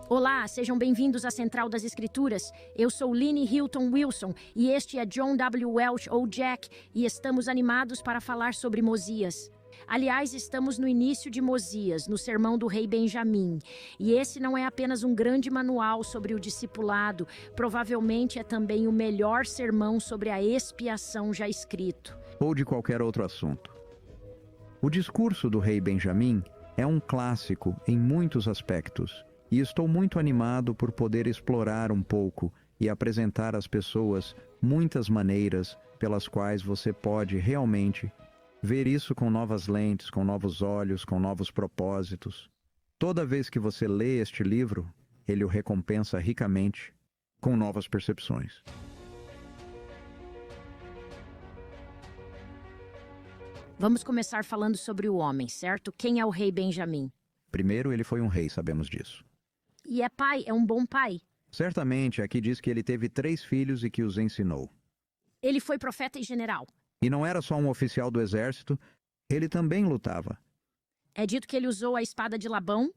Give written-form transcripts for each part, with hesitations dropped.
Olá, sejam bem-vindos à Central das Escrituras. Eu sou Linnie Hilton Wilson e este é John W. Welch ou Jack e estamos animados para falar sobre Mosias. Aliás, estamos no início de Mosias, no sermão do rei Benjamim. E esse não é apenas um grande manual sobre o discipulado, provavelmente é também o melhor sermão sobre a expiação já escrito. Ou de qualquer outro assunto. O discurso do rei Benjamim é um clássico em muitos aspectos, e estou muito animado por poder explorar um pouco e apresentar às pessoas muitas maneiras pelas quais você pode realmente ver isso com novas lentes, com novos olhos, com novos propósitos. Toda vez que você lê este livro, ele o recompensa ricamente com novas percepções. Vamos começar falando sobre o homem, certo? Quem é o rei Benjamim? Primeiro, ele foi um rei, sabemos disso. E é pai, é um bom pai. Certamente, aqui diz que ele teve 3 filhos e que os ensinou. Ele foi profeta e general. E não era só um oficial do exército, ele também lutava. É dito que ele usou a espada de Labão.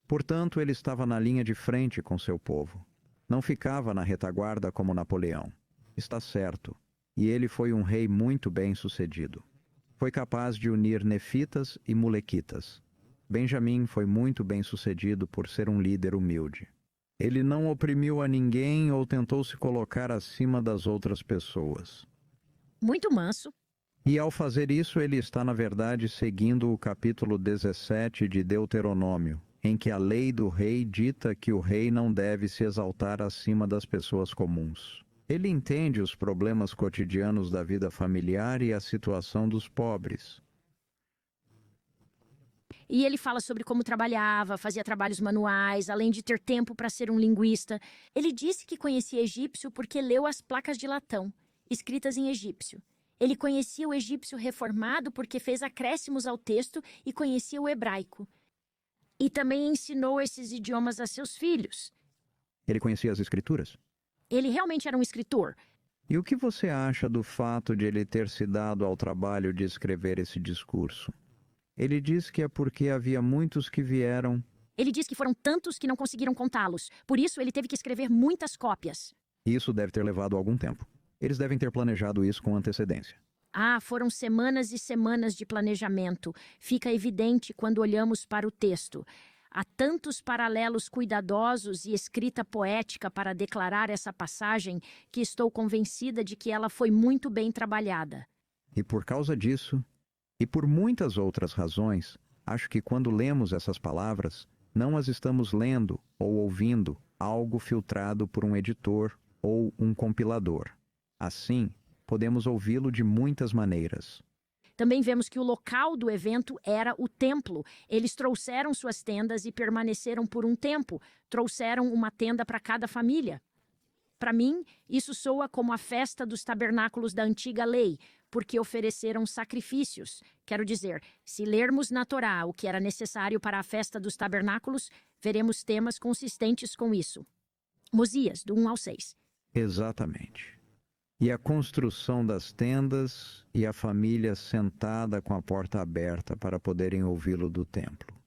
Portanto, ele estava na linha de frente com seu povo. Não ficava na retaguarda como Napoleão. Está certo. E ele foi um rei muito bem-sucedido. Foi capaz de unir nefitas e mulequitas. Benjamim foi muito bem-sucedido por ser um líder humilde. Ele não oprimiu a ninguém ou tentou se colocar acima das outras pessoas. Muito manso. E ao fazer isso, ele está, na verdade, seguindo o capítulo 17 de Deuteronômio, em que a lei do rei dita que o rei não deve se exaltar acima das pessoas comuns. Ele entende os problemas cotidianos da vida familiar e a situação dos pobres. E ele fala sobre como trabalhava, fazia trabalhos manuais, além de ter tempo para ser um linguista. Ele disse que conhecia egípcio porque leu as placas de latão, escritas em egípcio. Ele conhecia o egípcio reformado porque fez acréscimos ao texto e conhecia o hebraico. E também ensinou esses idiomas a seus filhos. Ele conhecia as escrituras? Ele realmente era um escritor. E o que você acha do fato de ele ter se dado ao trabalho de escrever esse discurso? Ele diz que é porque havia muitos que vieram. Ele diz que foram tantos que não conseguiram contá-los. Por isso, ele teve que escrever muitas cópias. Isso deve ter levado algum tempo. Eles devem ter planejado isso com antecedência. Ah, foram semanas e semanas de planejamento. Fica evidente quando olhamos para o texto. Há tantos paralelos cuidadosos e escrita poética para declarar essa passagem que estou convencida de que ela foi muito bem trabalhada. E por causa disso, e por muitas outras razões, acho que quando lemos essas palavras, não as estamos lendo ou ouvindo algo filtrado por um editor ou um compilador. Assim, podemos ouvi-lo de muitas maneiras. Também vemos que o local do evento era o templo. Eles trouxeram suas tendas e permaneceram por um tempo. Trouxeram uma tenda para cada família. Para mim, isso soa como a festa dos tabernáculos da antiga lei, porque ofereceram sacrifícios. Quero dizer, se lermos na Torá o que era necessário para a festa dos tabernáculos, veremos temas consistentes com isso. Mosias, do 1 ao 6. Exatamente. E a construção das tendas e a família sentada com a porta aberta para poderem ouvi-lo do templo.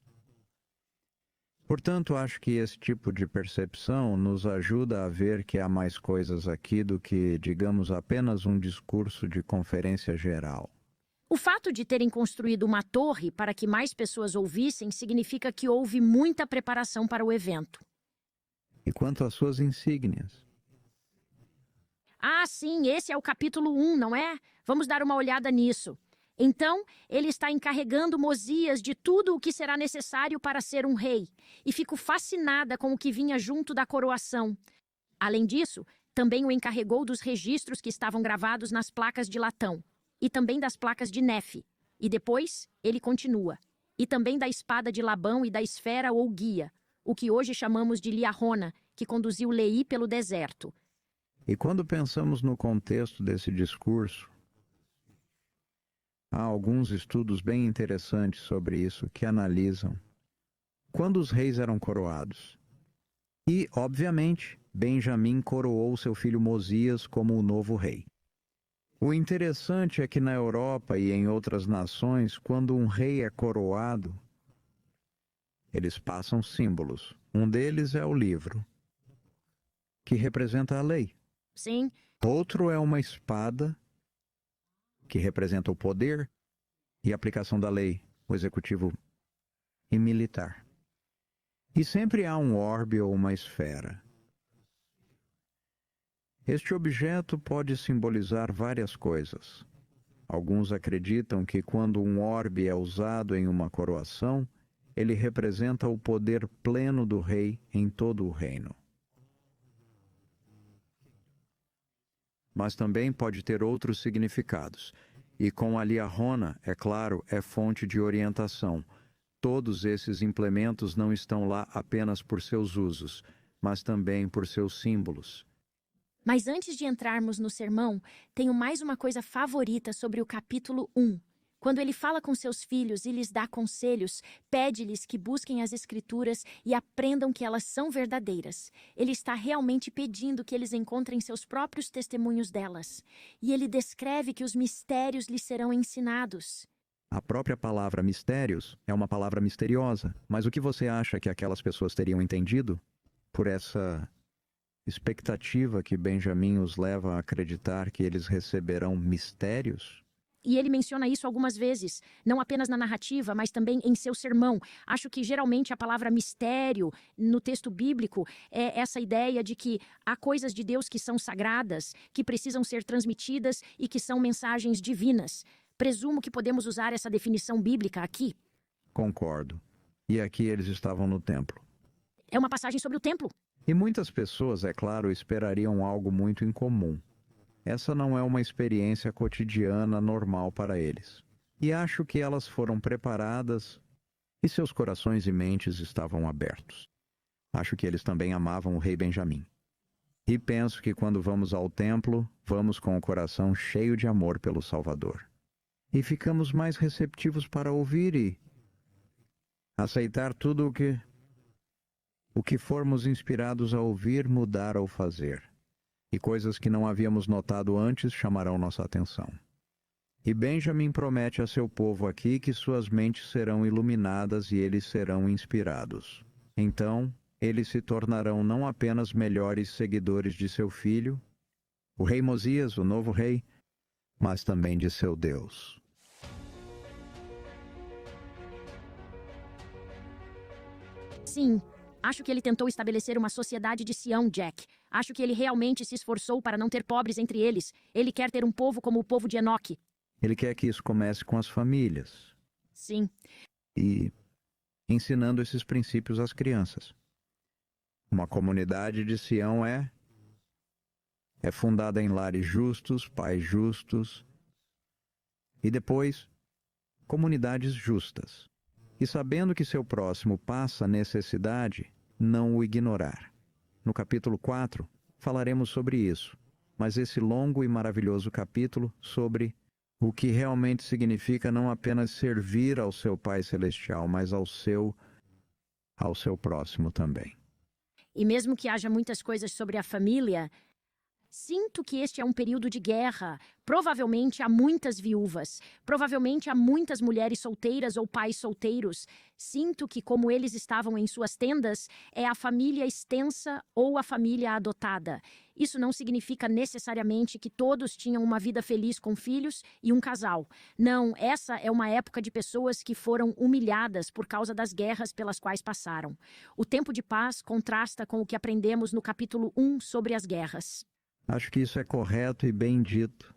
Portanto, acho que esse tipo de percepção nos ajuda a ver que há mais coisas aqui do que, digamos, apenas um discurso de conferência geral. O fato de terem construído uma torre para que mais pessoas ouvissem significa que houve muita preparação para o evento. E quanto às suas insígnias? Ah, sim, esse é o capítulo 1, não é? Vamos dar uma olhada nisso. Então, ele está encarregando Mosias de tudo o que será necessário para ser um rei, e fico fascinada com o que vinha junto da coroação. Além disso, também o encarregou dos registros que estavam gravados nas placas de latão, e também das placas de Nefe. E depois, ele continua. E também da espada de Labão e da esfera ou guia, o que hoje chamamos de Liarona, que conduziu Lei pelo deserto. E quando pensamos no contexto desse discurso, há alguns estudos bem interessantes sobre isso que analisam quando os reis eram coroados. E, obviamente, Benjamim coroou seu filho Mosias como o novo rei. O interessante é que na Europa e em outras nações, quando um rei é coroado, Eles passam símbolos. Um deles é o livro, que representa a lei. Sim, Outro é uma espada, que representa o poder e a aplicação da lei, o executivo e militar. E sempre há um orbe ou uma esfera. Este objeto pode simbolizar várias coisas. Alguns acreditam que quando um orbe é usado em uma coroação, ele representa o poder pleno do rei em todo o reino. Mas também pode ter outros significados. E com a liarrona, é claro, é fonte de orientação. Todos esses implementos não estão lá apenas por seus usos, mas também por seus símbolos. mas antes de entrarmos no sermão, tenho mais uma coisa favorita sobre o capítulo 1. Quando ele fala com seus filhos e lhes dá conselhos, pede-lhes que busquem as Escrituras e aprendam que elas são verdadeiras. Ele está realmente pedindo que eles encontrem seus próprios testemunhos delas. E ele descreve que os mistérios lhes serão ensinados. A própria palavra mistérios é uma palavra misteriosa, mas o que você acha que aquelas pessoas teriam entendido por essa expectativa que Benjamim os leva a acreditar que eles receberão mistérios? E ele menciona isso algumas vezes, não apenas na narrativa, mas também em seu sermão. Acho que geralmente a palavra mistério no texto bíblico é essa ideia de que há coisas de Deus que são sagradas, que precisam ser transmitidas e que são mensagens divinas. Presumo que podemos usar essa definição bíblica aqui. Concordo. E aqui eles estavam no templo. É uma passagem sobre o templo. E muitas pessoas, é claro, esperariam algo muito incomum. Essa não é uma experiência cotidiana normal para eles. E acho que elas foram preparadas e seus corações e mentes estavam abertos. Acho que eles também amavam o rei Benjamim. E penso que quando vamos ao templo, vamos com o coração cheio de amor pelo Salvador. E ficamos mais receptivos para ouvir e aceitar tudo o que formos inspirados a ouvir, mudar ou fazer. E coisas que não havíamos notado antes chamarão nossa atenção. E Benjamim promete a seu povo aqui que suas mentes serão iluminadas e eles serão inspirados. Então, eles se tornarão não apenas melhores seguidores de seu filho, o rei Mosias, o novo rei, mas também de seu Deus. Sim, acho que ele tentou estabelecer uma sociedade de Sião, Jack. Acho que ele realmente se esforçou para não ter pobres entre eles. Ele quer ter um povo como o povo de Enoque. Ele quer que isso comece com as famílias Sim, e ensinando esses princípios às crianças. Uma comunidade de Sião é fundada em lares justos, pais justos e depois comunidades justas. E sabendo que seu próximo passa necessidade, não o ignorar. No capítulo 4, falaremos sobre isso, mas esse longo e maravilhoso capítulo sobre o que realmente significa não apenas servir ao seu Pai Celestial, mas ao seu próximo também. e mesmo que haja muitas coisas sobre a família, sinto que este é um período de guerra. Provavelmente há muitas viúvas. Provavelmente há muitas mulheres solteiras ou pais solteiros. Sinto que, como eles estavam em suas tendas, é a família extensa ou a família adotada. Isso não significa necessariamente que todos tinham uma vida feliz com filhos e um casal. Não, essa é uma época de pessoas que foram humilhadas por causa das guerras pelas quais passaram. O tempo de paz contrasta com o que aprendemos no capítulo 1 sobre as guerras. Acho que isso é correto e bem dito.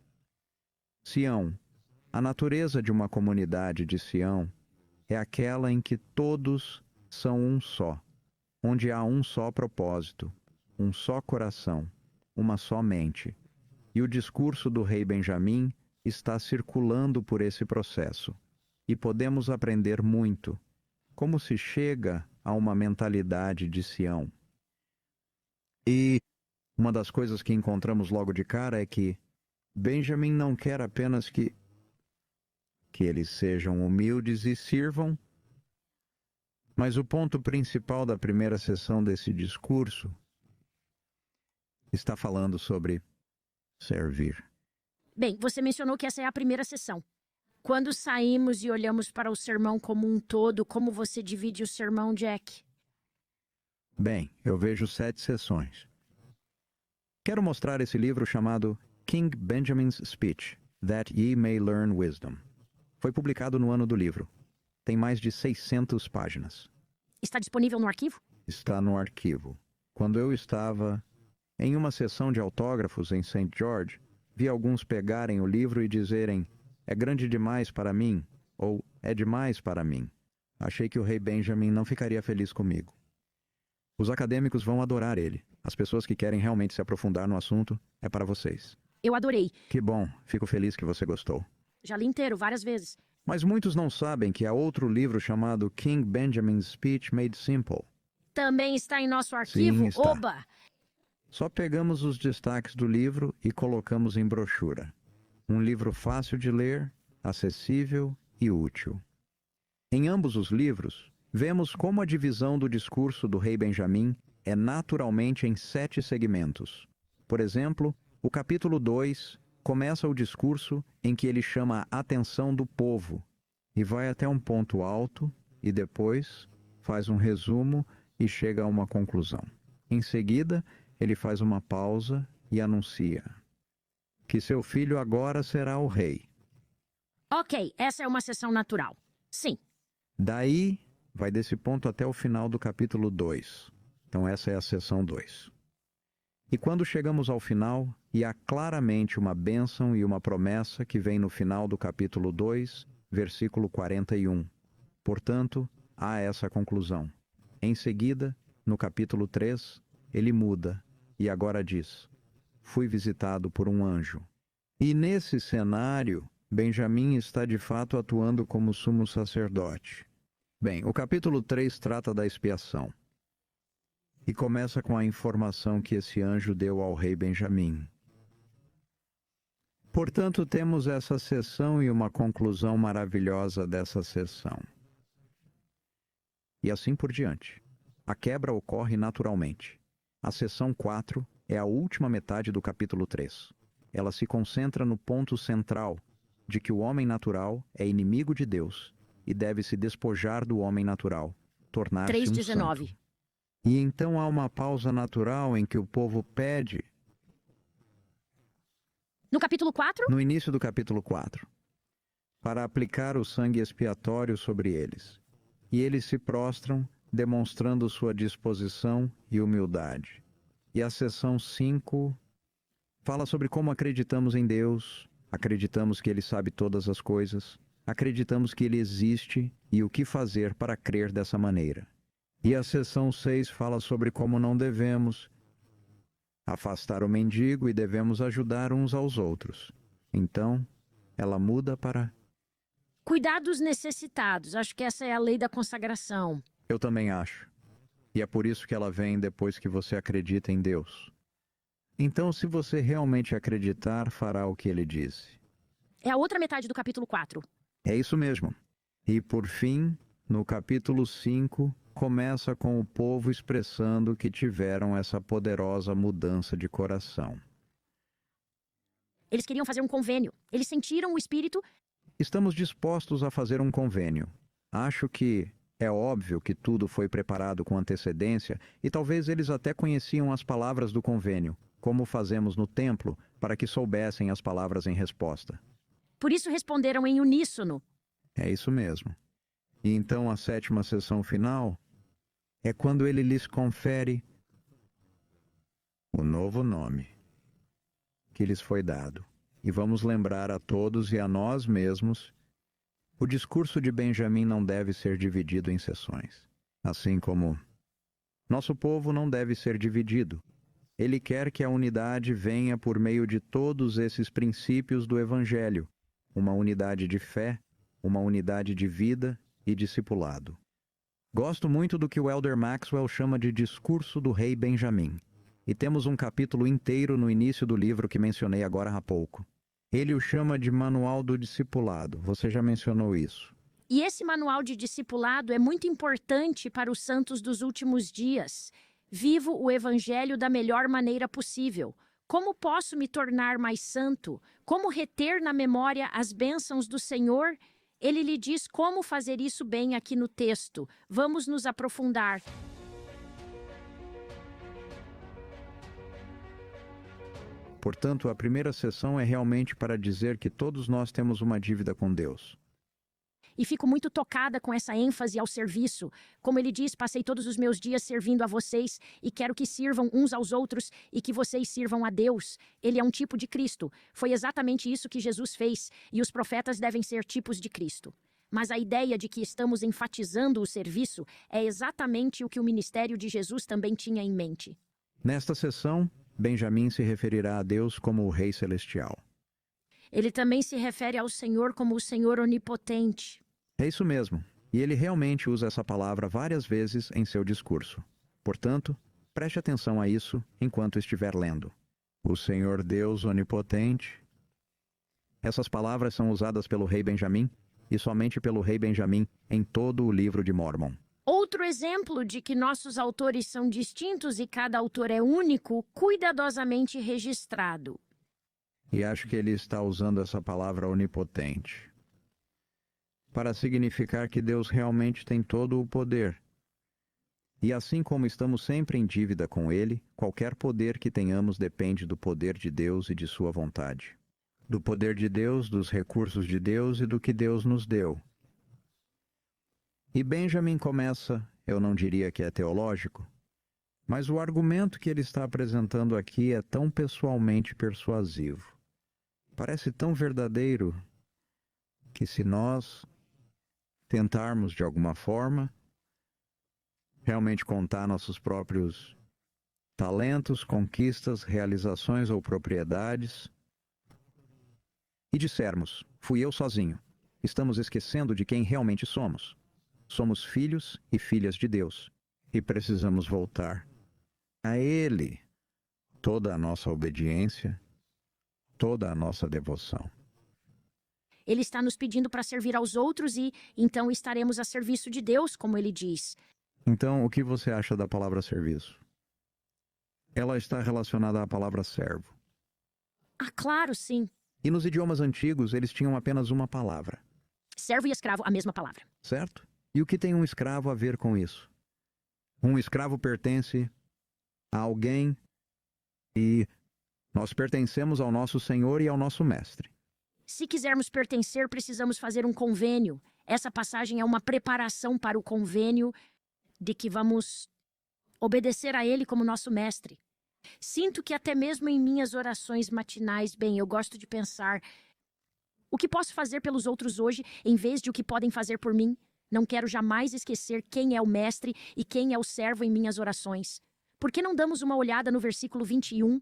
Sião. A natureza de uma comunidade de Sião é aquela em que todos são um só, onde há um só propósito, um só coração, uma só mente. E o discurso do rei Benjamim está circulando por esse processo. E podemos aprender muito. Como se chega a uma mentalidade de Sião. E uma das coisas que encontramos logo de cara é que Benjamim não quer apenas que eles sejam humildes e sirvam, mas o ponto principal da primeira sessão desse discurso está falando sobre servir. Bem, você mencionou que essa é a primeira sessão. Quando saímos e olhamos para o sermão como um todo, como você divide o sermão, Jack? Bem, eu vejo 7 sessões. Quero mostrar esse livro chamado King Benjamin's Speech, That Ye May Learn Wisdom. Foi publicado no ano do livro. Tem mais de 600 páginas. Está disponível no arquivo? Está no arquivo. Quando eu estava em uma sessão de autógrafos em St. George, vi alguns pegarem o livro e dizerem: "É grande demais para mim", ou "É demais para mim". Achei que o rei Benjamin não ficaria feliz comigo. Os acadêmicos vão adorar ele. As pessoas que querem realmente se aprofundar no assunto, é para vocês. Eu adorei. Que bom, fico feliz que você gostou. Já li inteiro várias vezes. Mas muitos não sabem que há outro livro chamado King Benjamin's Speech Made Simple. Também está em nosso arquivo? Sim, está. Oba! Só pegamos os destaques do livro e colocamos em brochura. Um livro fácil de ler, acessível e útil. Em ambos os livros, vemos como a divisão do discurso do rei Benjamim é naturalmente em 7 segmentos. Por exemplo, o capítulo 2 começa o discurso em que ele chama a atenção do povo e vai até um ponto alto e depois faz um resumo e chega a uma conclusão. Em seguida, ele faz uma pausa e anuncia que seu filho agora será o rei. Ok, essa é uma sessão natural. Sim. Daí, vai desse ponto até o final do capítulo 2. Então essa é a sessão 2. E quando chegamos ao final, e há claramente uma bênção e uma promessa que vem no final do capítulo 2, versículo 41. Portanto, há essa conclusão. Em seguida, no capítulo 3, ele muda e agora diz: "Fui visitado por um anjo". E nesse cenário, Benjamim está de fato atuando como sumo sacerdote. Bem, o capítulo 3 trata da expiação. E começa com a informação que esse anjo deu ao rei Benjamim. Portanto, temos essa sessão e uma conclusão maravilhosa dessa sessão. E assim por diante. A quebra ocorre naturalmente. A sessão 4 é a última metade do capítulo 3. Ela se concentra no ponto central de que o homem natural é inimigo de Deus e deve se despojar do homem natural, tornar-se um 3:19. santo. E então há uma pausa natural em que o povo pede, No capítulo 4? no início do capítulo 4, para aplicar o sangue expiatório sobre eles. E eles se prostram, demonstrando sua disposição e humildade. E a seção 5 fala sobre como acreditamos em Deus, acreditamos que Ele sabe todas as coisas, acreditamos que Ele existe e o que fazer para crer dessa maneira. E a seção 6 fala sobre como não devemos afastar o mendigo e devemos ajudar uns aos outros. Então, ela muda para: Cuidar dos necessitados. Acho que essa é a lei da consagração. eu também acho. E é por isso que ela vem depois que você acredita em Deus. Então, se você realmente acreditar, fará o que ele disse. É a outra metade do capítulo 4. É isso mesmo. E por fim, no capítulo 5, começa com o povo expressando que tiveram essa poderosa mudança de coração. Eles queriam fazer um convênio. Eles sentiram o Espírito. Estamos dispostos a fazer um convênio. Acho que é óbvio que tudo foi preparado com antecedência e talvez eles até conheciam as palavras do convênio, como fazemos no templo, para que soubessem as palavras em resposta. Por isso responderam em uníssono. É isso mesmo. E então a 7ª sessão final é quando ele lhes confere o novo nome que lhes foi dado. E vamos lembrar a todos e a nós mesmos: o discurso de Benjamim não deve ser dividido em sessões. Assim como nosso povo não deve ser dividido. Ele quer que a unidade venha por meio de todos esses princípios do Evangelho. Uma unidade de fé, uma unidade de vida e discipulado. Gosto muito do que o Elder Maxwell chama de discurso do rei Benjamim. E temos um capítulo inteiro no início do livro que mencionei agora há pouco. Ele o chama de Manual do Discipulado. Você já mencionou isso. E esse manual de discipulado é muito importante para os santos dos últimos dias. Vivo o Evangelho da melhor maneira possível. Como posso me tornar mais santo? Como reter na memória as bênçãos do Senhor? Ele lhe diz como fazer isso bem aqui no texto. Vamos nos aprofundar. Portanto, a primeira sessão é realmente para dizer que todos nós temos uma dívida com Deus. E fico muito tocada com essa ênfase ao serviço. Como ele diz, passei todos os meus dias servindo a vocês e quero que sirvam uns aos outros e que vocês sirvam a Deus. Ele é um tipo de Cristo. Foi exatamente isso que Jesus fez e os profetas devem ser tipos de Cristo. Mas a ideia de que estamos enfatizando o serviço é exatamente o que o ministério de Jesus também tinha em mente. Nesta sessão, Benjamim se referirá a Deus como o Rei Celestial. Ele também se refere ao Senhor como o Senhor Onipotente. É isso mesmo, e ele realmente usa essa palavra várias vezes em seu discurso. Portanto, preste atenção a isso enquanto estiver lendo. O Senhor Deus Onipotente. Essas palavras são usadas pelo rei Benjamim e somente pelo rei Benjamim em todo o livro de Mórmon. Outro exemplo de que nossos autores são distintos e cada autor é único, cuidadosamente registrado. E acho que ele está usando essa palavra onipotente para significar que Deus realmente tem todo o poder. E assim como estamos sempre em dívida com Ele, qualquer poder que tenhamos depende do poder de Deus e de sua vontade. Do poder de Deus, dos recursos de Deus e do que Deus nos deu. E Benjamin começa, eu não diria que é teológico, mas o argumento que ele está apresentando aqui é tão pessoalmente persuasivo. Parece tão verdadeiro que se nós tentarmos de alguma forma realmente contar nossos próprios talentos, conquistas, realizações ou propriedades e dissermos, fui eu sozinho, estamos esquecendo de quem realmente somos. Somos filhos e filhas de Deus e precisamos voltar a Ele toda a nossa obediência, toda a nossa devoção. Ele está nos pedindo para servir aos outros e, então, estaremos a serviço de Deus, como ele diz. Então, o que você acha da palavra serviço? Ela está relacionada à palavra servo. Ah, claro, sim. E nos idiomas antigos, eles tinham apenas uma palavra. Servo e escravo, a mesma palavra. Certo? E o que tem um escravo a ver com isso? Um escravo pertence a alguém e nós pertencemos ao nosso Senhor e ao nosso Mestre. Se quisermos pertencer, precisamos fazer um convênio. Essa passagem é uma preparação para o convênio de que vamos obedecer a Ele como nosso mestre. Sinto que até mesmo em minhas orações matinais, bem, eu gosto de pensar o que posso fazer pelos outros hoje em vez de o que podem fazer por mim. Não quero jamais esquecer quem é o mestre e quem é o servo em minhas orações. Por que não damos uma olhada no versículo 21?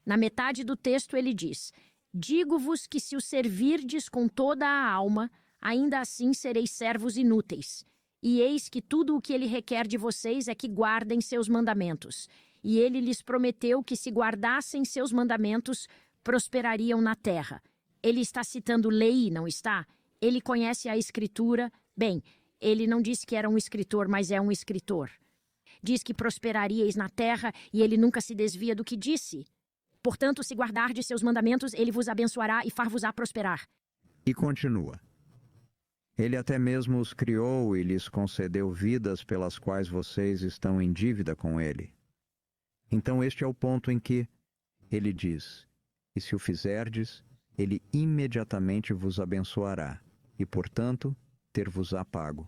Na metade do texto ele diz: digo-vos que se o servirdes com toda a alma, ainda assim sereis servos inúteis. E eis que tudo o que ele requer de vocês é que guardem seus mandamentos. E ele lhes prometeu que se guardassem seus mandamentos, prosperariam na terra. Ele está citando lei, não está? Ele conhece a Escritura. Bem, ele não disse que era um escritor, mas é um escritor. Diz que prosperaríeis na terra e ele nunca se desvia do que disse. Portanto, se guardardes seus mandamentos, ele vos abençoará e far-vos-á prosperar. E continua. Ele até mesmo os criou e lhes concedeu vidas pelas quais vocês estão em dívida com ele. Então este é o ponto em que ele diz, e se o fizerdes, ele imediatamente vos abençoará, e portanto, ter-vos-á pago.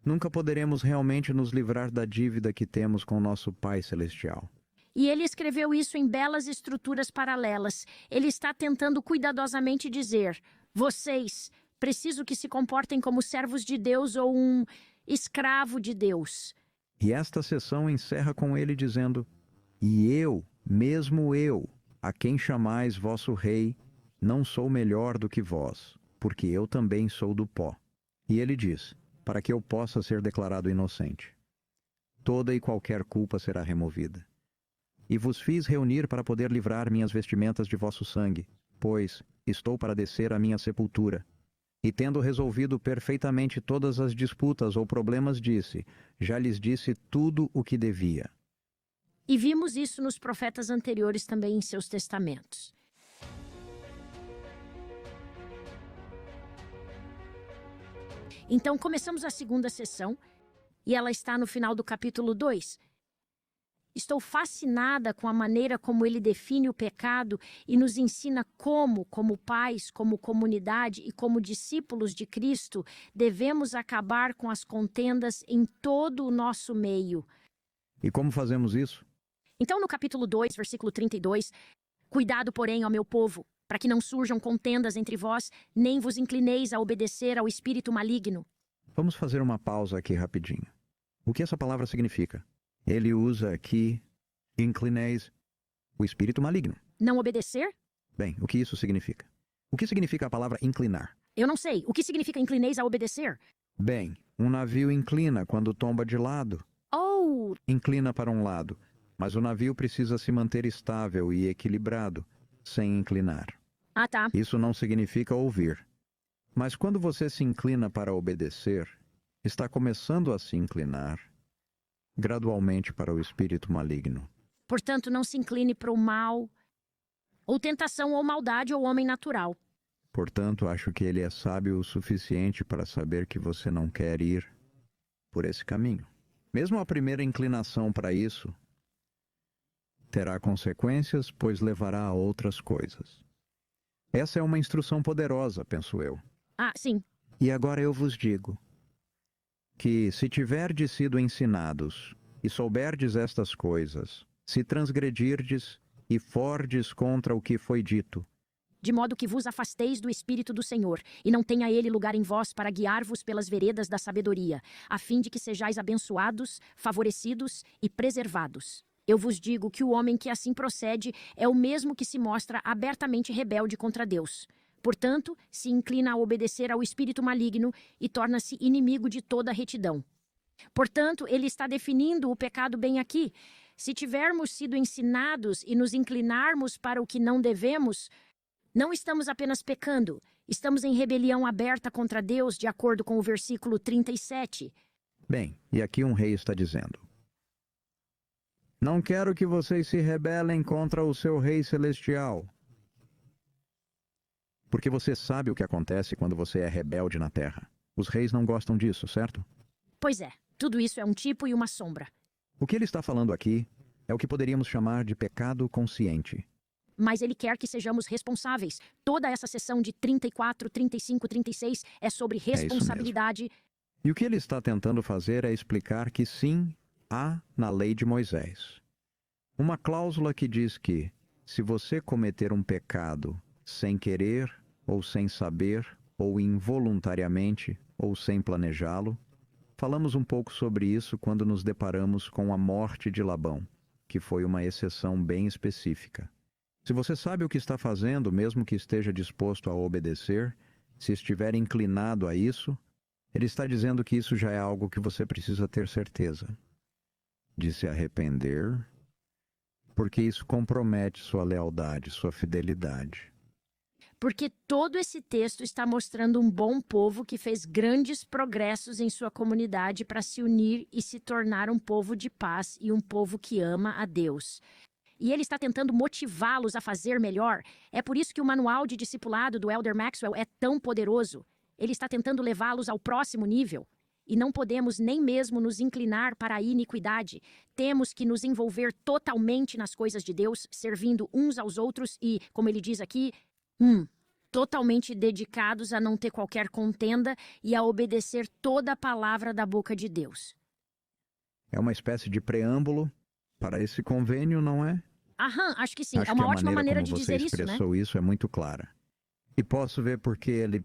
Nunca poderemos realmente nos livrar da dívida que temos com nosso Pai Celestial. E ele escreveu isso em belas estruturas paralelas. Ele está tentando cuidadosamente dizer: vocês, preciso que se comportem como servos de Deus ou um escravo de Deus. E esta sessão encerra com ele dizendo: e eu, mesmo eu, a quem chamais vosso rei, não sou melhor do que vós, porque eu também sou do pó. E ele diz: para que eu possa ser declarado inocente. Toda e qualquer culpa será removida. E vos fiz reunir para poder livrar minhas vestimentas de vosso sangue, pois estou para descer à minha sepultura. E tendo resolvido perfeitamente todas as disputas ou problemas, disse, já lhes disse tudo o que devia. E vimos isso nos profetas anteriores também em seus testamentos. Então, começamos a segunda sessão, e ela está no final do capítulo 2. Estou fascinada com a maneira como ele define o pecado e nos ensina como pais, como comunidade e como discípulos de Cristo, devemos acabar com as contendas em todo o nosso meio. E como fazemos isso? Então, no capítulo 2, versículo 32, cuidado, porém, ó meu povo, para que não surjam contendas entre vós, nem vos inclineis a obedecer ao espírito maligno. Vamos fazer uma pausa aqui rapidinho. O que essa palavra significa? Ele usa aqui, inclineis, o espírito maligno. Não obedecer? Bem, o que isso significa? O que significa a palavra inclinar? Eu não sei. O que significa inclineis a obedecer? Bem, um navio inclina quando tomba de lado. Oh, Inclina para um lado, mas o navio precisa se manter estável e equilibrado, sem inclinar. tá. Isso não significa ouvir. Mas quando você se inclina para obedecer, está começando a se inclinar gradualmente para o espírito maligno. Portanto, não se incline para o mal, ou tentação, ou maldade, ou homem natural. Portanto, acho que ele é sábio o suficiente para saber que você não quer ir por esse caminho. Mesmo a primeira inclinação para isso terá consequências, pois levará a outras coisas. Essa é uma instrução poderosa, penso eu. Sim. E agora eu vos digo que, se tiverdes sido ensinados e souberdes estas coisas, se transgredirdes e fordes contra o que foi dito, De modo que vos afasteis do Espírito do Senhor, e não tenha ele lugar em vós para guiar-vos pelas veredas da sabedoria, a fim de que sejais abençoados, favorecidos e preservados. Eu vos digo que o homem que assim procede é o mesmo que se mostra abertamente rebelde contra Deus. Portanto, se inclina a obedecer ao espírito maligno e torna-se inimigo de toda a retidão. Portanto, ele está definindo o pecado bem aqui. Se tivermos sido ensinados e nos inclinarmos para o que não devemos, não estamos apenas pecando, estamos em rebelião aberta contra Deus, de acordo com o versículo 37. Bem, e aqui um rei está dizendo: não quero que vocês se rebelem contra o seu rei celestial. Porque você sabe o que acontece quando você é rebelde na terra. Os reis não gostam disso, certo? Pois é, tudo isso é um tipo e uma sombra. O que ele está falando aqui é o que poderíamos chamar de pecado consciente. Mas ele quer que sejamos responsáveis. Toda essa sessão de 34, 35, 36 é sobre responsabilidade. E o que ele está tentando fazer é explicar que sim, há na lei de Moisés uma cláusula que diz que, se você cometer um pecado sem querer, ou sem saber, ou involuntariamente, ou sem planejá-lo, falamos um pouco sobre isso quando nos deparamos com a morte de Labão, que foi uma exceção bem específica. Se você sabe o que está fazendo, mesmo que esteja disposto a obedecer, se estiver inclinado a isso, ele está dizendo que isso já é algo que você precisa ter certeza de se arrepender, porque isso compromete sua lealdade, sua fidelidade. Porque todo esse texto está mostrando um bom povo que fez grandes progressos em sua comunidade para se unir e se tornar um povo de paz e um povo que ama a Deus. E ele está tentando motivá-los a fazer melhor. É por isso que o manual de discipulado do Elder Maxwell é tão poderoso. Ele está tentando levá-los ao próximo nível. E não podemos nem mesmo nos inclinar para a iniquidade. Temos que nos envolver totalmente nas coisas de Deus, servindo uns aos outros e, como ele diz aqui, totalmente dedicados a não ter qualquer contenda e a obedecer toda a palavra da boca de Deus. É uma espécie de preâmbulo para esse convênio, não é? Acho que sim. Acho É uma que a ótima maneira de como dizer você isso, né? expressou isso é muito clara. E posso ver porque ele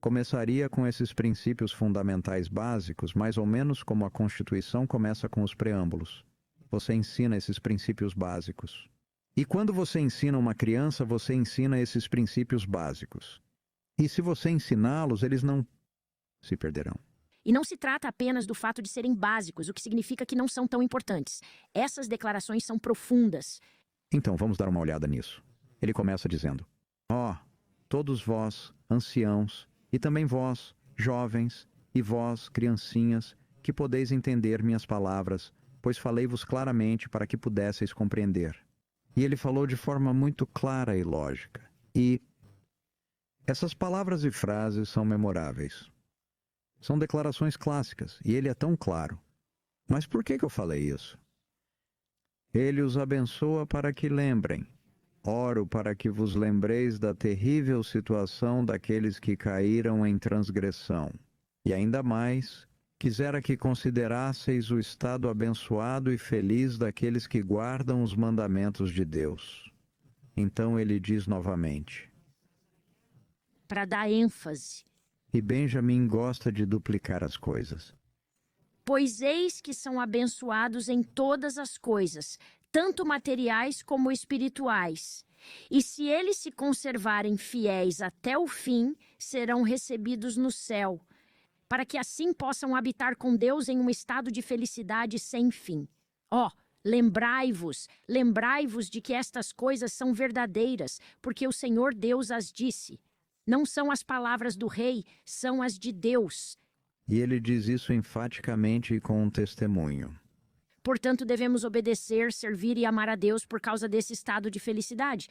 começaria com esses princípios fundamentais básicos, mais ou menos como a Constituição começa com os preâmbulos. Você ensina esses princípios básicos. E quando você ensina uma criança, você ensina esses princípios básicos. E se você ensiná-los, eles não se perderão. E não se trata apenas do fato de serem básicos, o que significa que não são tão importantes. Essas declarações são profundas. Então, vamos dar uma olhada nisso. Ele começa dizendo: todos vós, anciãos, e também vós, jovens, e vós, criancinhas, que podeis entender minhas palavras, pois falei-vos claramente para que pudesseis compreender. E ele falou de forma muito clara e lógica. E essas palavras e frases são memoráveis. São declarações clássicas, e ele é tão claro. Mas por que eu falei isso? Ele os abençoa para que lembrem. Oro para que vos lembreis da terrível situação daqueles que caíram em transgressão. E ainda mais, quisera que considerasseis o estado abençoado e feliz daqueles que guardam os mandamentos de Deus. Então ele diz novamente. Para dar ênfase. E Benjamin gosta de duplicar as coisas. Pois eis que são abençoados em todas as coisas, tanto materiais como espirituais. E se eles se conservarem fiéis até o fim, serão recebidos no céu, para que assim possam habitar com Deus em um estado de felicidade sem fim. Lembrai-vos de que estas coisas são verdadeiras, porque o Senhor Deus as disse. Não são as palavras do rei, são as de Deus. E ele diz isso enfaticamente e com um testemunho. Portanto, devemos obedecer, servir e amar a Deus por causa desse estado de felicidade.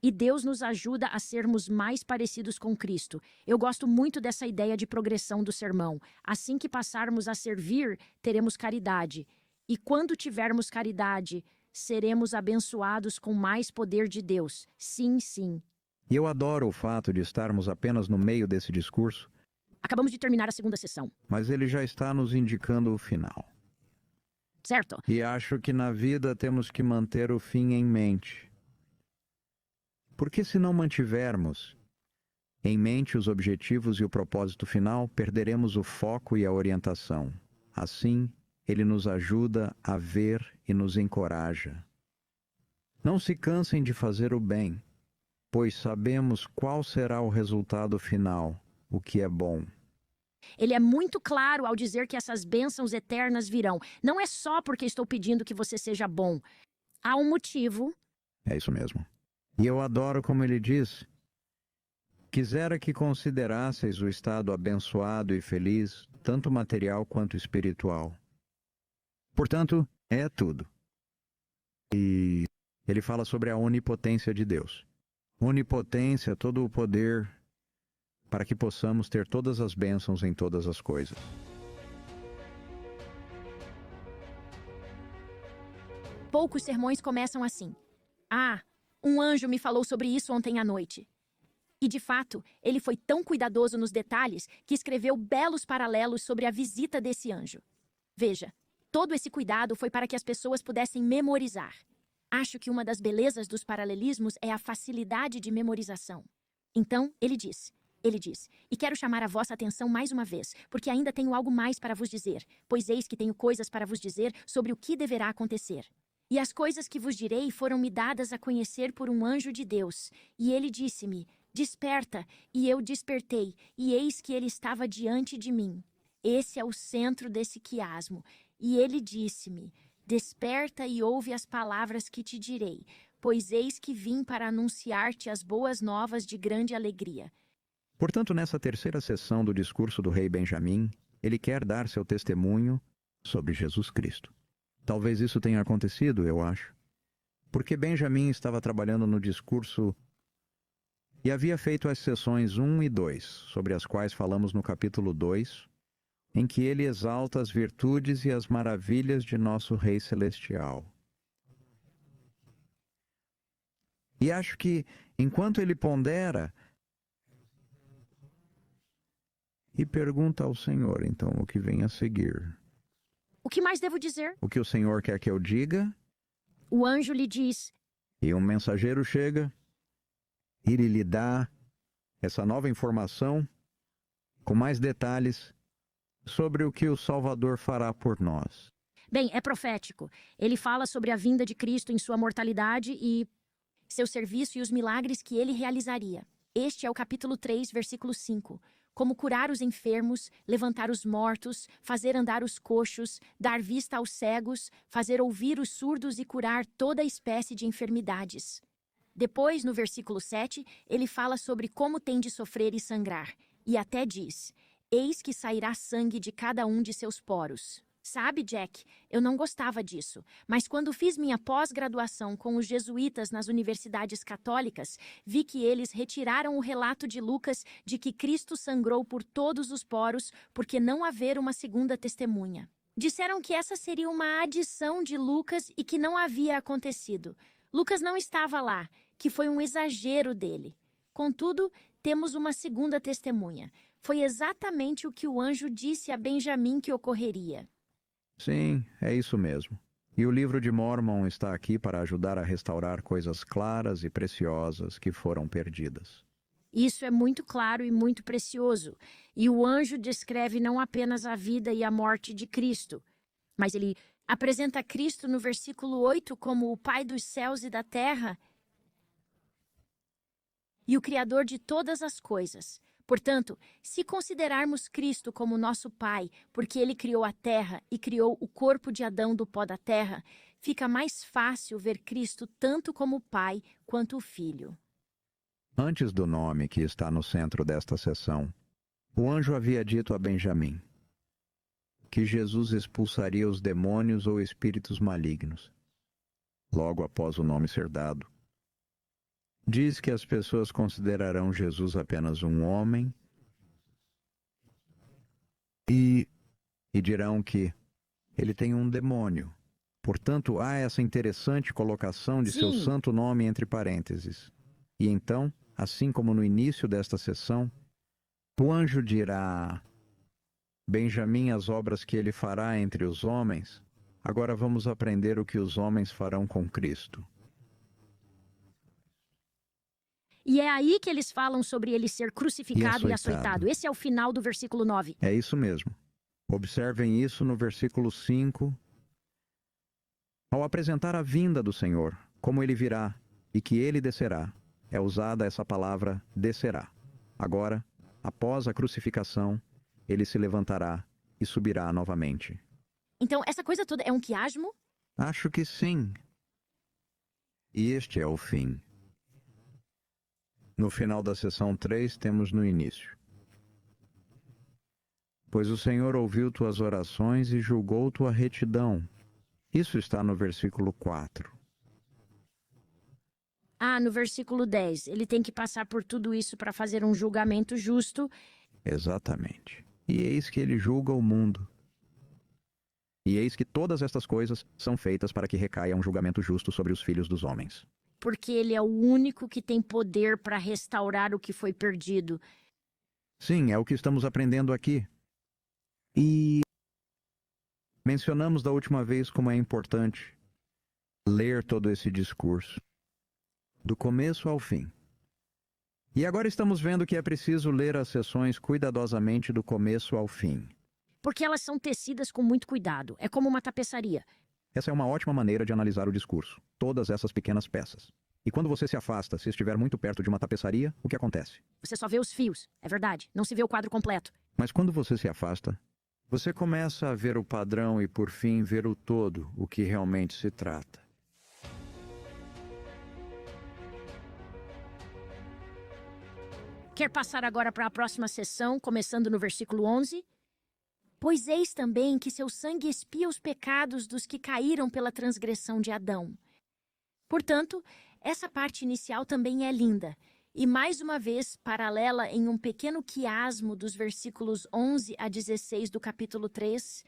E Deus nos ajuda a sermos mais parecidos com Cristo. Eu gosto muito dessa ideia de progressão do sermão. Assim que passarmos a servir, teremos caridade. E quando tivermos caridade, seremos abençoados com mais poder de Deus. Sim, sim. E eu adoro o fato de estarmos apenas no meio desse discurso. Acabamos de terminar a segunda sessão. Mas ele já está nos indicando o final. Certo? E acho que na vida temos que manter o fim em mente. Porque se não mantivermos em mente os objetivos e o propósito final, perderemos o foco e a orientação. Assim, ele nos ajuda a ver e nos encoraja. Não se cansem de fazer o bem, pois sabemos qual será o resultado final, o que é bom. Ele é muito claro ao dizer que essas bênçãos eternas virão. Não é só porque estou pedindo que você seja bom. Há um motivo. É isso mesmo. E eu adoro como ele diz. Quisera que considerasseis o estado abençoado e feliz, tanto material quanto espiritual. Portanto, é tudo. E ele fala sobre a onipotência de Deus. Onipotência, todo o poder, para que possamos ter todas as bênçãos em todas as coisas. Poucos sermões começam assim. Um anjo me falou sobre isso ontem à noite. E, de fato, ele foi tão cuidadoso nos detalhes que escreveu belos paralelos sobre a visita desse anjo. Veja, todo esse cuidado foi para que as pessoas pudessem memorizar. Acho que uma das belezas dos paralelismos é a facilidade de memorização. Então, ele diz, e quero chamar a vossa atenção mais uma vez, porque ainda tenho algo mais para vos dizer, pois eis que tenho coisas para vos dizer sobre o que deverá acontecer. E as coisas que vos direi foram-me dadas a conhecer por um anjo de Deus. E ele disse-me, desperta, e eu despertei, e eis que ele estava diante de mim. Esse é o centro desse quiasmo. E ele disse-me, desperta e ouve as palavras que te direi, pois eis que vim para anunciar-te as boas novas de grande alegria. Portanto, nessa terceira sessão do discurso do rei Benjamim, ele quer dar seu testemunho sobre Jesus Cristo. Talvez isso tenha acontecido, eu acho, porque Benjamim estava trabalhando no discurso e havia feito as sessões 1 e 2, sobre as quais falamos no capítulo 2, em que ele exalta as virtudes e as maravilhas de nosso Rei Celestial. E acho que, enquanto ele pondera e pergunta ao Senhor, então, o que vem a seguir. O que mais devo dizer? O que o Senhor quer que eu diga? O anjo lhe diz. E um mensageiro chega, e ele lhe dá essa nova informação, com mais detalhes, sobre o que o Salvador fará por nós. Bem, é profético. Ele fala sobre a vinda de Cristo em sua mortalidade e seu serviço e os milagres que ele realizaria. Este é o capítulo 3, versículo 5. Como curar os enfermos, levantar os mortos, fazer andar os coxos, dar vista aos cegos, fazer ouvir os surdos e curar toda espécie de enfermidades. Depois, no versículo 7, ele fala sobre como tem de sofrer e sangrar, e até diz, eis que sairá sangue de cada um de seus poros. Sabe, Jack, eu não gostava disso, mas quando fiz minha pós-graduação com os jesuítas nas universidades católicas, vi que eles retiraram o relato de Lucas de que Cristo sangrou por todos os poros porque não haver uma segunda testemunha. Disseram que essa seria uma adição de Lucas e que não havia acontecido. Lucas não estava lá, que foi um exagero dele. Contudo, temos uma segunda testemunha. Foi exatamente o que o anjo disse a Benjamim que ocorreria. Sim, é isso mesmo. E o livro de Mórmon está aqui para ajudar a restaurar coisas claras e preciosas que foram perdidas. Isso é muito claro e muito precioso. E o anjo descreve não apenas a vida e a morte de Cristo, mas ele apresenta Cristo no versículo 8 como o Pai dos céus e da terra e o Criador de todas as coisas. Portanto, se considerarmos Cristo como nosso Pai, porque Ele criou a terra e criou o corpo de Adão do pó da terra, fica mais fácil ver Cristo tanto como o Pai quanto o Filho. Antes do nome que está no centro desta sessão, o anjo havia dito a Benjamim que Jesus expulsaria os demônios ou espíritos malignos. Logo após o nome ser dado, diz que as pessoas considerarão Jesus apenas um homem e dirão que ele tem um demônio. Portanto, há essa interessante colocação de seu Sim. santo nome entre parênteses. E então, assim como no início desta sessão, o anjo dirá: Benjamim, as obras que ele fará entre os homens. Agora vamos aprender o que os homens farão com Cristo. E é aí que eles falam sobre ele ser crucificado e açoitado. Esse é o final do versículo 9. É isso mesmo. Observem isso no versículo 5. Ao apresentar a vinda do Senhor, como ele virá e que ele descerá, é usada essa palavra descerá. Agora, após a crucificação, ele se levantará e subirá novamente. Então, essa coisa toda é um quiasmo? Acho que sim. E este é o fim. No final da sessão 3, temos no início. Pois o Senhor ouviu tuas orações e julgou tua retidão. Isso está no versículo 4. Ah, no versículo 10. Ele tem que passar por tudo isso para fazer um julgamento justo. Exatamente. E eis que ele julga o mundo. E eis que todas estas coisas são feitas para que recaia um julgamento justo sobre os filhos dos homens. Porque ele é o único que tem poder para restaurar o que foi perdido. Sim, é o que estamos aprendendo aqui. E mencionamos da última vez como é importante ler todo esse discurso, do começo ao fim. E agora estamos vendo que é preciso ler as sessões cuidadosamente do começo ao fim. Porque elas são tecidas com muito cuidado. É como uma tapeçaria. Essa é uma ótima maneira de analisar o discurso, todas essas pequenas peças. E quando você se afasta, se estiver muito perto de uma tapeçaria, o que acontece? Você só vê os fios, é verdade. Não se vê o quadro completo. Mas quando você se afasta, você começa a ver o padrão e, por fim, ver o todo, o que realmente se trata. Quer passar agora para a próxima sessão, começando no versículo 11? Pois eis também que seu sangue expia os pecados dos que caíram pela transgressão de Adão. Portanto, essa parte inicial também é linda, e mais uma vez paralela em um pequeno quiasmo dos versículos 11 a 16 do capítulo 3,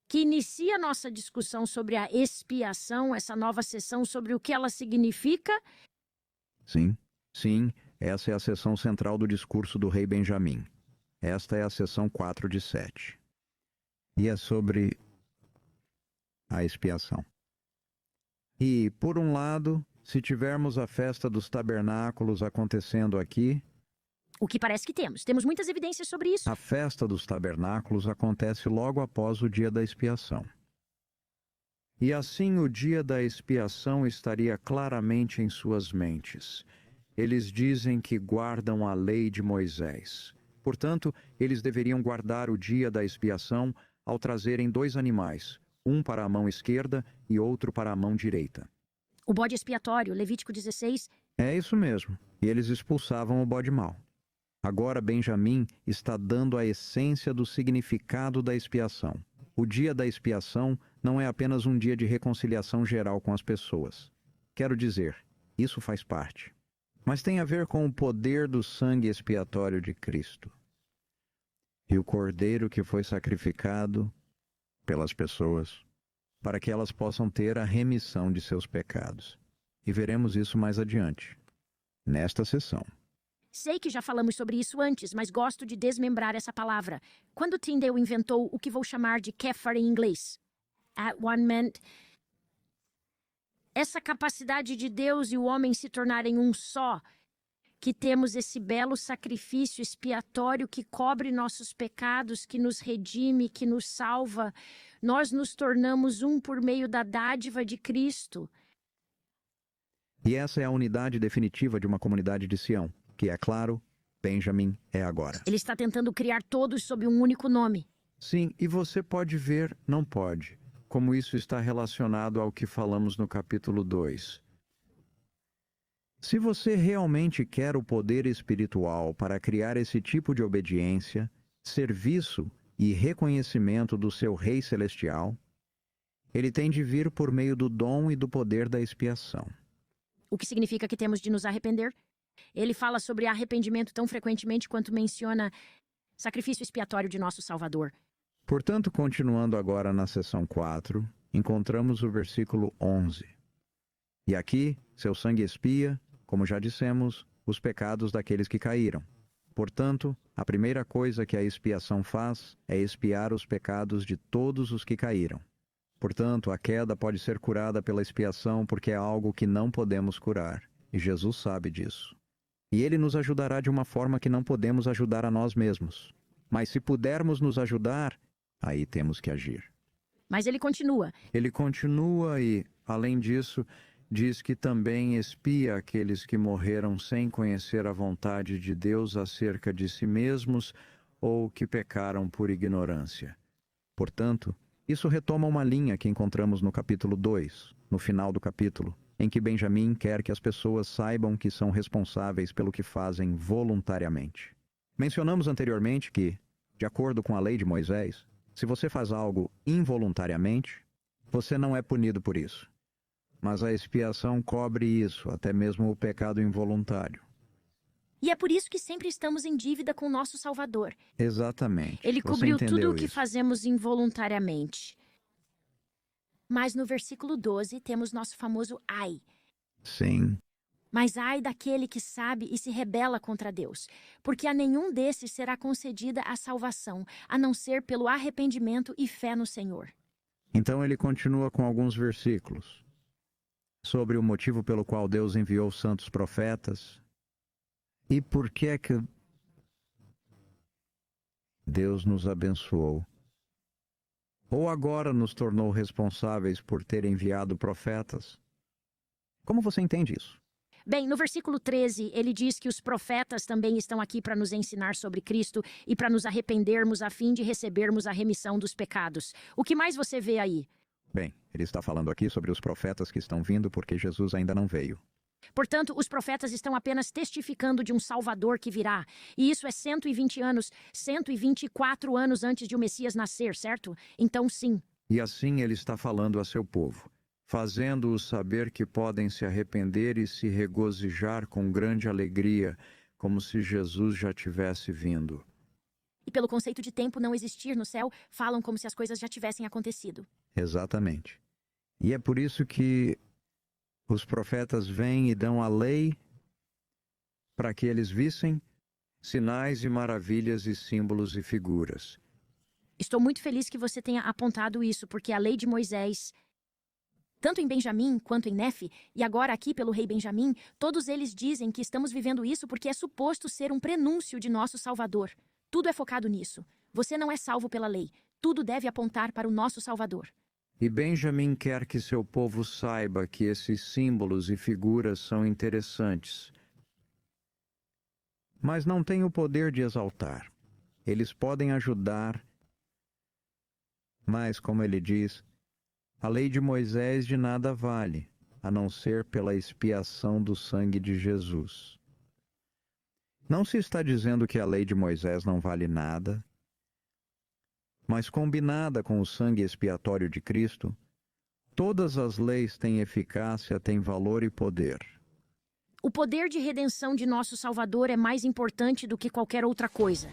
que inicia nossa discussão sobre a expiação, essa nova sessão sobre o que ela significa. Sim, essa é a seção central do discurso do rei Benjamim. Esta é a seção 4 de 7. E é sobre a expiação. E, por um lado, se tivermos a festa dos tabernáculos acontecendo aqui, O que parece que temos. Temos muitas evidências sobre isso. a festa dos tabernáculos acontece logo após o dia da expiação. E assim o dia da expiação estaria claramente em suas mentes. Eles dizem que guardam a lei de Moisés. Portanto, eles deveriam guardar o dia da expiação ao trazerem 2 animais, um para a mão esquerda e outro para a mão direita. O bode expiatório, Levítico 16. É isso mesmo. E eles expulsavam o bode mau. Agora Benjamim está dando a essência do significado da expiação. o dia da expiação não é apenas um dia de reconciliação geral com as pessoas. Quero dizer, isso faz parte. Mas tem a ver com o poder do sangue expiatório de Cristo. E o cordeiro que foi sacrificado pelas pessoas, para que elas possam ter a remissão de seus pecados. E veremos isso mais adiante, nesta sessão. Sei que já falamos sobre isso antes, mas gosto de desmembrar essa palavra. Quando Tyndale inventou o que vou chamar de kéfar em inglês, at one meant essa capacidade de Deus e o homem se tornarem um só, que temos esse belo sacrifício expiatório que cobre nossos pecados, que nos redime, que nos salva. Nós nos tornamos um por meio da dádiva de Cristo. E essa é a unidade definitiva de uma comunidade de Sião, que é claro, Benjamim é agora. Ele está tentando criar todos sob um único nome. Sim, e você pode ver, não pode, como isso está relacionado ao que falamos no capítulo 2. Se você realmente quer o poder espiritual para criar esse tipo de obediência, serviço e reconhecimento do seu Rei Celestial, ele tem de vir por meio do dom e do poder da expiação. O que significa que temos de nos arrepender? Ele fala sobre arrependimento tão frequentemente quanto menciona sacrifício expiatório de nosso Salvador. Portanto, continuando agora na seção 4, encontramos o versículo 11. E aqui, seu sangue expia, como já dissemos, os pecados daqueles que caíram. Portanto, a primeira coisa que a expiação faz é expiar os pecados de todos os que caíram. Portanto, a queda pode ser curada pela expiação porque é algo que não podemos curar, e Jesus sabe disso. E ele nos ajudará de uma forma que não podemos ajudar a nós mesmos. Mas se pudermos nos ajudar, aí temos que agir. Mas ele continua. Ele continua e, além disso, diz que também expia aqueles que morreram sem conhecer a vontade de Deus acerca de si mesmos ou que pecaram por ignorância. Portanto, isso retoma uma linha que encontramos no capítulo 2, no final do capítulo, em que Benjamim quer que as pessoas saibam que são responsáveis pelo que fazem voluntariamente. Mencionamos anteriormente que, de acordo com a lei de Moisés, se você faz algo involuntariamente, você não é punido por isso. Mas a expiação cobre isso, até mesmo o pecado involuntário. E é por isso que sempre estamos em dívida com nosso Salvador. Exatamente. Ele Você cobriu entendeu tudo o que isso. fazemos involuntariamente. Mas no versículo 12 temos nosso famoso ai. Sim. Mas ai daquele que sabe e se rebela contra Deus, porque a nenhum desses será concedida a salvação, a não ser pelo arrependimento e fé no Senhor. Então ele continua com alguns versículos sobre o motivo pelo qual Deus enviou os santos profetas e por que é que Deus nos abençoou. Ou agora nos tornou responsáveis por ter enviado profetas. Como você entende isso? Bem, no versículo 13, ele diz que os profetas também estão aqui para nos ensinar sobre Cristo e para nos arrependermos a fim de recebermos a remissão dos pecados. O que mais você vê aí? Bem, ele está falando aqui sobre os profetas que estão vindo porque Jesus ainda não veio. Portanto, os profetas estão apenas testificando de um Salvador que virá. E isso é 120 anos, 124 anos antes de o Messias nascer, certo? Então, sim. E assim ele está falando a seu povo, fazendo-os saber que podem se arrepender e se regozijar com grande alegria, como se Jesus já tivesse vindo. E pelo conceito de tempo não existir no céu, falam como se as coisas já tivessem acontecido. Exatamente. E é por isso que os profetas vêm e dão a lei para que eles vissem sinais e maravilhas e símbolos e figuras. Estou muito feliz que você tenha apontado isso, porque a lei de Moisés, tanto em Benjamim quanto em Nefe, e agora aqui pelo rei Benjamim, todos eles dizem que estamos vivendo isso porque é suposto ser um prenúncio de nosso Salvador. Tudo é focado nisso. Você não é salvo pela lei. Tudo deve apontar para o nosso Salvador. E Benjamim quer que seu povo saiba que esses símbolos e figuras são interessantes, mas não têm o poder de exaltar. Eles podem ajudar, mas, como ele diz, a lei de Moisés de nada vale, a não ser pela expiação do sangue de Jesus. Não se está dizendo que a lei de Moisés não vale nada, mas combinada com o sangue expiatório de Cristo, todas as leis têm eficácia, têm valor e poder. O poder de redenção de nosso Salvador é mais importante do que qualquer outra coisa.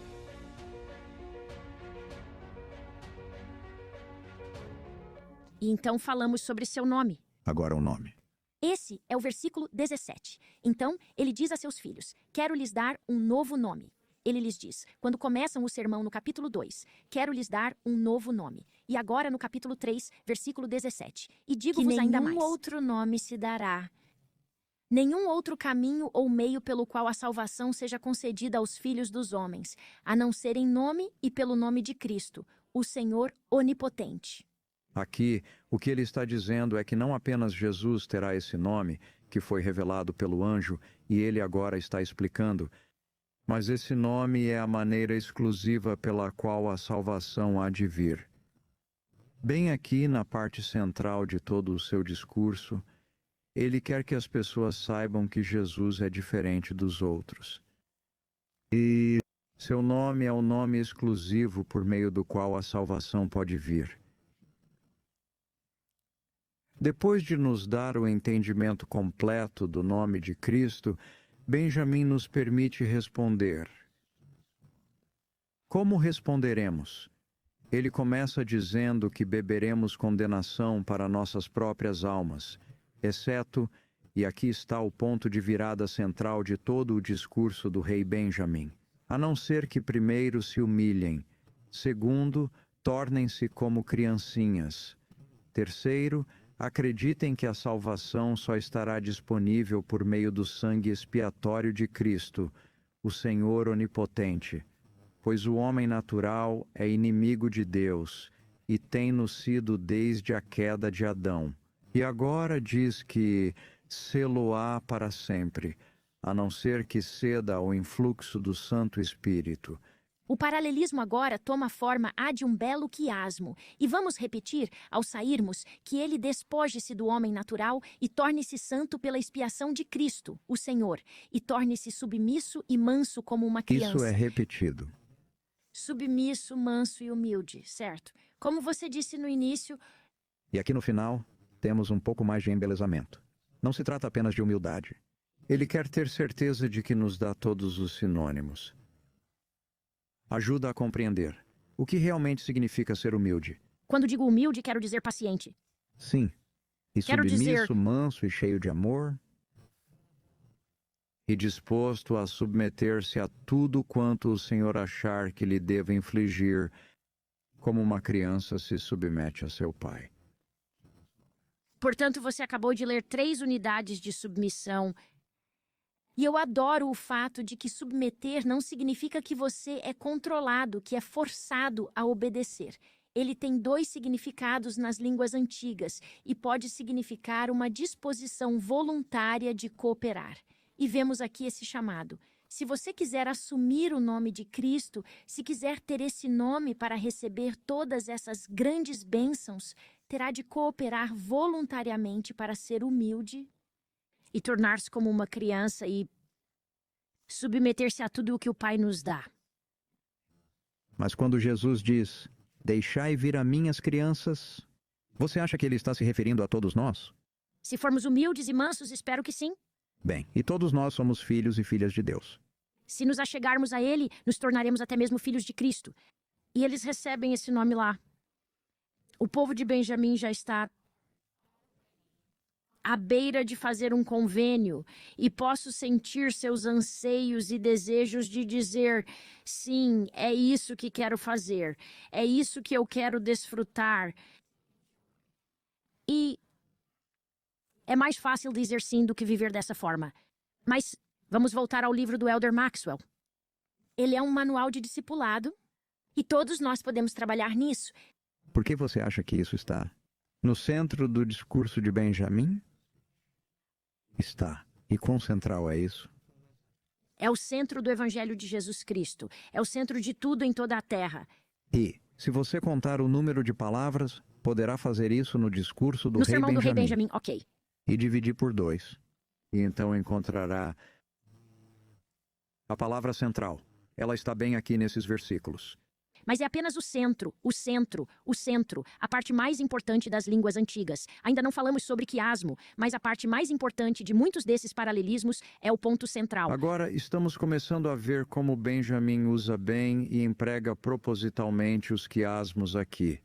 E então falamos sobre seu nome. Agora o nome. Esse é o versículo 17. Então, ele diz a seus filhos: quero lhes dar um novo nome. Ele lhes diz, quando começam o sermão no capítulo 2, quero lhes dar um novo nome. E agora no capítulo 3, versículo 17. E digo-vos ainda mais. Nenhum outro nome se dará. Nenhum outro caminho ou meio pelo qual a salvação seja concedida aos filhos dos homens, a não ser em nome e pelo nome de Cristo, o Senhor onipotente. Aqui, o que ele está dizendo é que não apenas Jesus terá esse nome, que foi revelado pelo anjo, e ele agora está explicando, mas esse nome é a maneira exclusiva pela qual a salvação há de vir. Bem aqui, na parte central de todo o seu discurso, ele quer que as pessoas saibam que Jesus é diferente dos outros. E seu nome é o nome exclusivo por meio do qual a salvação pode vir. Depois de nos dar o entendimento completo do nome de Cristo, Benjamim nos permite responder. Como responderemos? Ele começa dizendo que beberemos condenação para nossas próprias almas, exceto, e aqui está o ponto de virada central de todo o discurso do rei Benjamim, a não ser que primeiro se humilhem, segundo, tornem-se como criancinhas, terceiro, acreditem que a salvação só estará disponível por meio do sangue expiatório de Cristo, o Senhor onipotente, pois o homem natural é inimigo de Deus e tem-no sido desde a queda de Adão. E agora diz que sê-lo-á para sempre, a não ser que ceda ao influxo do Santo Espírito. O paralelismo agora toma forma de um belo quiasmo, e vamos repetir, ao sairmos, que ele despoje-se do homem natural e torne-se santo pela expiação de Cristo, o Senhor, e torne-se submisso e manso como uma criança. Isso é repetido. Submisso, manso e humilde, certo? Como você disse no início... E aqui no final, temos um pouco mais de embelezamento. Não se trata apenas de humildade. Ele quer ter certeza de que nos dá todos os sinônimos. Ajuda a compreender o que realmente significa ser humilde. Quando digo humilde, quero dizer paciente. Sim. E Quero submisso, manso e cheio de amor. E disposto a submeter-se a tudo quanto o Senhor achar que lhe deva infligir, como uma criança se submete a seu pai. Portanto, você acabou de ler 3 unidades de submissão. E eu adoro o fato de que submeter não significa que você é controlado, que é forçado a obedecer. Ele tem 2 significados nas línguas antigas e pode significar uma disposição voluntária de cooperar. E vemos aqui esse chamado. Se você quiser assumir o nome de Cristo, se quiser ter esse nome para receber todas essas grandes bênçãos, terá de cooperar voluntariamente para ser humilde e tornar-se como uma criança e submeter-se a tudo o que o Pai nos dá. Mas quando Jesus diz, deixai vir a mim as crianças, você acha que ele está se referindo a todos nós? Se formos humildes e mansos, espero que sim. Bem, e todos nós somos filhos e filhas de Deus. Se nos achegarmos a Ele, nos tornaremos até mesmo filhos de Cristo. E eles recebem esse nome lá. O povo de Benjamim já está à beira de fazer um convênio, e posso sentir seus anseios e desejos de dizer, sim, é isso que quero fazer, é isso que eu quero desfrutar. E é mais fácil dizer sim do que viver dessa forma. Mas vamos voltar ao livro do Elder Maxwell. Ele é um manual de discipulado, e todos nós podemos trabalhar nisso. Por que você acha que isso está no centro do discurso de Benjamim? Está. E quão central é isso? É o centro do Evangelho de Jesus Cristo. É o centro de tudo em toda a terra. E, se você contar o número de palavras, poderá fazer isso no discurso do No rei sermão do rei Benjamim. Benjamim, ok. E dividir por 2. E então encontrará a palavra central. Ela está bem aqui nesses versículos. mas é apenas o centro, a parte mais importante das línguas antigas. Ainda não falamos sobre quiasmo, mas a parte mais importante de muitos desses paralelismos é o ponto central. Agora estamos começando a ver como Benjamin usa bem e emprega propositalmente os quiasmos aqui.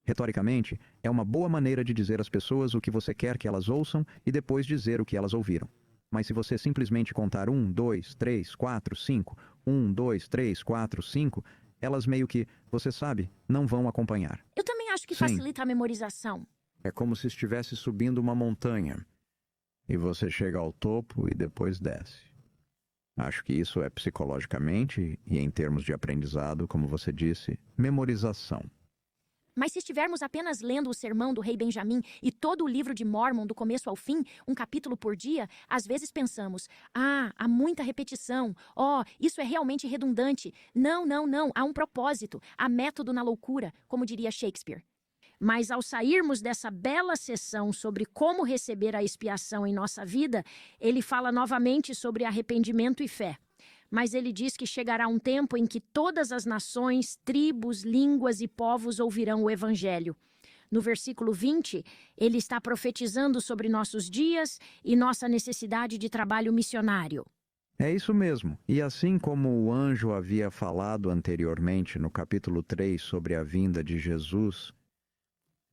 Retoricamente, é uma boa maneira de dizer às pessoas o que você quer que elas ouçam e depois dizer o que elas ouviram. Mas se você simplesmente contar 1, 2, 3, 4, 5, 1, 2, 3, 4, 5, elas meio que, você sabe, não vão acompanhar. Eu também acho que Sim. facilita a memorização. É como se estivesse subindo uma montanha e você chega ao topo e depois desce. Acho que isso é psicologicamente e em termos de aprendizado, como você disse, memorização. Mas se estivermos apenas lendo o sermão do rei Benjamim e todo o livro de Mórmon do começo ao fim, um capítulo por dia, às vezes pensamos, há muita repetição, isso é realmente redundante. Não, há um propósito, há método na loucura, como diria Shakespeare. Mas ao sairmos dessa bela sessão sobre como receber a expiação em nossa vida, ele fala novamente sobre arrependimento e fé. Mas ele diz que chegará um tempo em que todas as nações, tribos, línguas e povos ouvirão o evangelho. No versículo 20, ele está profetizando sobre nossos dias e nossa necessidade de trabalho missionário. É isso mesmo. E assim como o anjo havia falado anteriormente no capítulo 3 sobre a vinda de Jesus,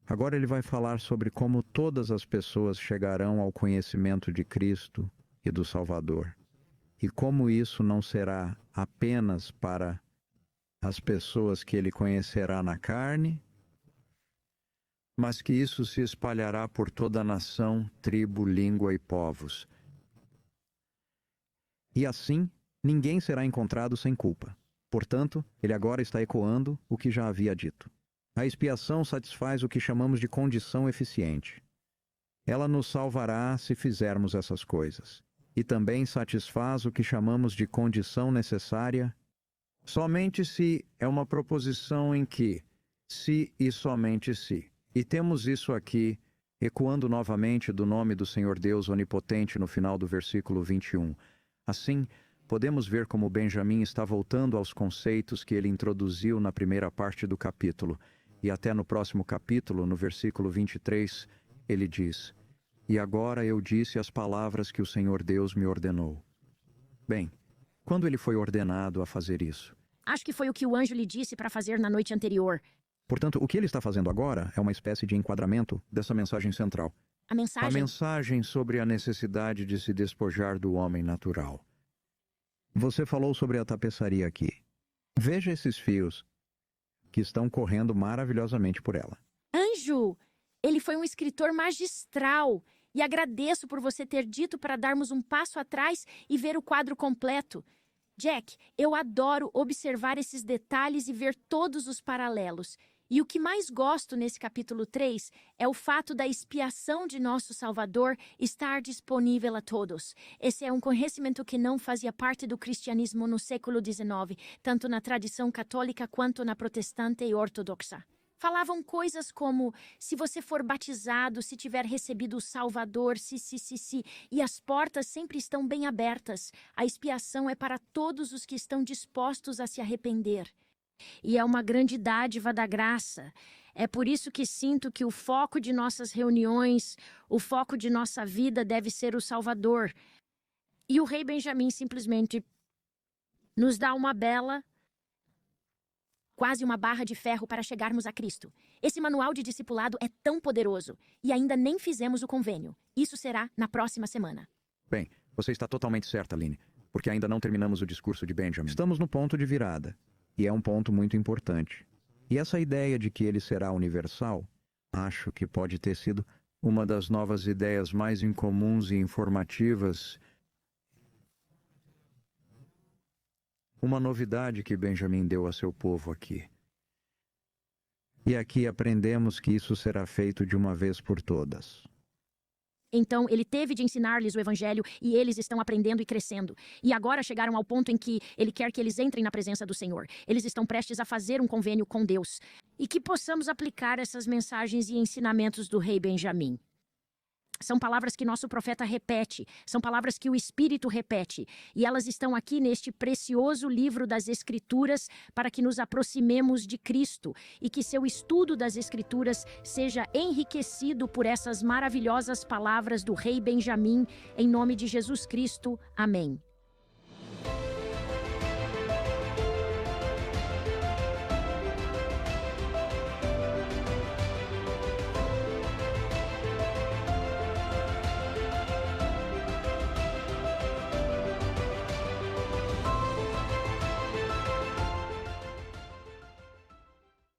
agora ele vai falar sobre como todas as pessoas chegarão ao conhecimento de Cristo e do Salvador. E como isso não será apenas para as pessoas que ele conhecerá na carne, mas que isso se espalhará por toda a nação, tribo, língua e povos. E assim, ninguém será encontrado sem culpa. Portanto, ele agora está ecoando o que já havia dito. A expiação satisfaz o que chamamos de condição eficiente. Ela nos salvará se fizermos essas coisas. E também satisfaz o que chamamos de condição necessária, somente se é uma proposição em que, se e somente se. E temos isso aqui, ecoando novamente do nome do Senhor Deus Onipotente no final do versículo 21. Assim, podemos ver como Benjamim está voltando aos conceitos que ele introduziu na primeira parte do capítulo. E até no próximo capítulo, no versículo 23, ele diz: "E agora eu disse as palavras que o Senhor Deus me ordenou." Bem, quando ele foi ordenado a fazer isso? Acho que foi o que o anjo lhe disse para fazer na noite anterior. Portanto, o que ele está fazendo agora é uma espécie de enquadramento dessa mensagem central. A mensagem... A mensagem sobre a necessidade de se despojar do homem natural. Você falou sobre a tapeçaria aqui. Veja esses fios que estão correndo maravilhosamente por ela. Anjo! Ele foi um escritor magistral. E agradeço por você ter dito para darmos um passo atrás e ver o quadro completo. Jack, eu adoro observar esses detalhes e ver todos os paralelos. E o que mais gosto nesse capítulo 3 é o fato da expiação de nosso Salvador estar disponível a todos. Esse é um conhecimento que não fazia parte do cristianismo no século XIX, tanto na tradição católica quanto na protestante e ortodoxa. Falavam coisas como, se você for batizado, se tiver recebido o Salvador, se, e as portas sempre estão bem abertas. A expiação é para todos os que estão dispostos a se arrepender. E é uma grande dádiva da graça. É por isso que sinto que o foco de nossas reuniões, o foco de nossa vida deve ser o Salvador. E o rei Benjamim simplesmente nos dá uma bela... quase uma barra de ferro para chegarmos a Cristo. Esse manual de discipulado é tão poderoso. E ainda nem fizemos o convênio. Isso será na próxima semana. Bem, você está totalmente certa, Aline, porque ainda não terminamos o discurso de Benjamin. Estamos no ponto de virada, e é um ponto muito importante. E essa ideia de que ele será universal, acho que pode ter sido uma das novas ideias mais incomuns e informativas. Uma novidade que Benjamim deu a seu povo aqui. E aqui aprendemos que isso será feito de uma vez por todas. Então, ele teve de ensinar-lhes o evangelho e eles estão aprendendo e crescendo. E agora chegaram ao ponto em que ele quer que eles entrem na presença do Senhor. Eles estão prestes a fazer um convênio com Deus. E que possamos aplicar essas mensagens e ensinamentos do rei Benjamim. São palavras que nosso profeta repete, são palavras que o Espírito repete, e elas estão aqui neste precioso livro das Escrituras para que nos aproximemos de Cristo e que seu estudo das Escrituras seja enriquecido por essas maravilhosas palavras do rei Benjamim, em nome de Jesus Cristo. Amém.